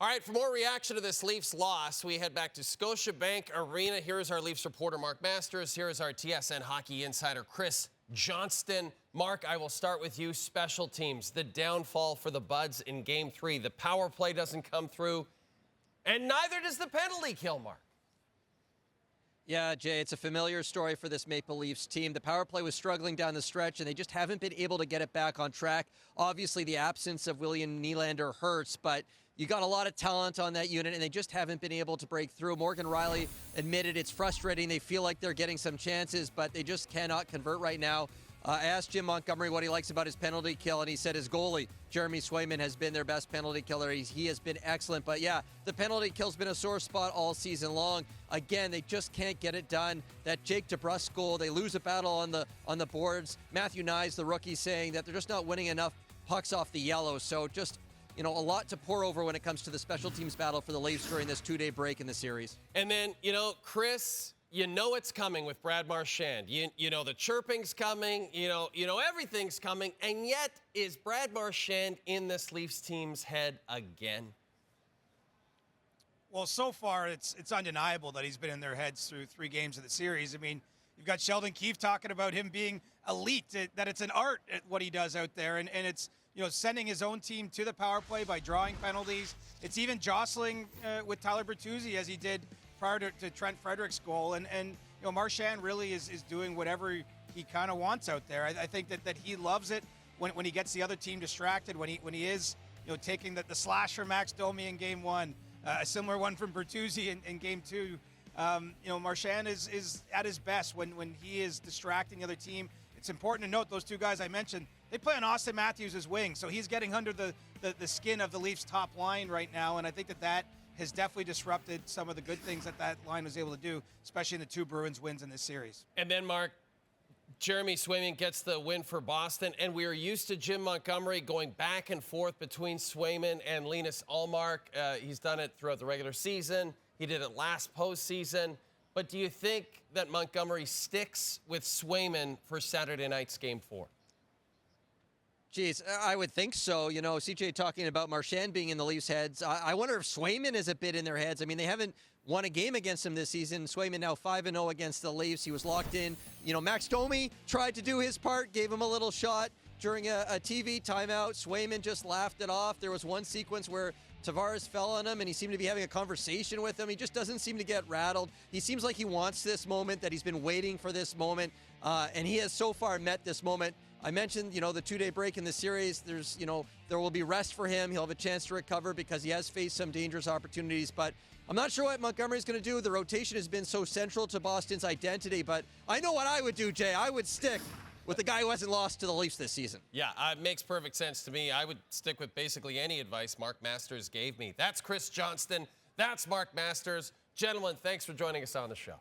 All right, for more reaction to this Leafs loss, we head back to Scotiabank Arena. Here is our Leafs reporter, Mark Masters. Here is our TSN hockey insider, Chris Johnston. Mark, I will start with you. Special teams, the downfall for the Buds in Game 3. The power play doesn't come through, and neither does the penalty kill, Mark. Yeah, Jay, it's a familiar story for this Maple Leafs team. The power play was struggling down the stretch, and they just haven't been able to get it back on track. Obviously, the absence of William Nylander hurts, but you got a lot of talent on that unit, and they just haven't been able to break through. Morgan Rielly admitted it's frustrating. They feel like they're getting some chances, but they just cannot convert right now. I asked Jim Montgomery what he likes about his penalty kill, and he said his goalie, Jeremy Swayman, has been their best penalty killer. He has been excellent. But, yeah, the penalty kill's been a sore spot all season long. Again, they just can't get it done. That Jake DeBrusk goal, they lose a battle on the boards. Matthew Nyes, the rookie, saying that they're just not winning enough pucks off the yellow. So just, a lot to pour over when it comes to the special teams battle for the Leafs during this two-day break in the series. And then, Chris, it's coming with Brad Marchand. You know the chirping's coming. You know everything's coming. And yet, is Brad Marchand in this Leafs team's head again? Well, so far, it's undeniable that he's been in their heads through 3 games of the series. I mean, you've got Sheldon Keefe talking about him being elite, that it's an art at what he does out there. And it's, sending his own team to the power play by drawing penalties. It's even jostling with Tyler Bertuzzi as he did prior to Trent Frederick's goal. And Marchand really is doing whatever he kind of wants out there. I think that he loves it when he gets the other team distracted, when he is, taking the slash from Max Domi in Game 1, a similar one from Bertuzzi in Game 2. Marchand is at his best when he is distracting the other team. It's important to note those 2 guys I mentioned, they play on Austin Matthews' wing, so he's getting under the skin of the Leafs' top line right now, and I think that has definitely disrupted some of the good things that line was able to do, especially in the 2 Bruins wins in this series. And then, Mark, Jeremy Swayman gets the win for Boston, and we are used to Jim Montgomery going back and forth between Swayman and Linus Ullmark. He's done it throughout the regular season. He did it last postseason. But do you think that Montgomery sticks with Swayman for Saturday night's Game 4? Geez, I would think so. CJ talking about Marchand being in the Leafs' heads. I wonder if Swayman is a bit in their heads. I mean, they haven't won a game against him this season. Swayman now 5-0 against the Leafs. He was locked in. Max Domi tried to do his part, gave him a little shot during a TV timeout. Swayman just laughed it off. There was one sequence where Tavares fell on him, and he seemed to be having a conversation with him. He just doesn't seem to get rattled. He seems like he wants this moment, that he's been waiting for this moment, and he has so far met this moment. I mentioned, the 2-day break in the series. There's, there will be rest for him. He'll have a chance to recover because he has faced some dangerous opportunities. But I'm not sure what Montgomery's going to do. The rotation has been so central to Boston's identity. But I know what I would do, Jay. I would stick with the guy who hasn't lost to the Leafs this season. Yeah, it makes perfect sense to me. I would stick with basically any advice Mark Masters gave me. That's Chris Johnston. That's Mark Masters. Gentlemen, thanks for joining us on the show.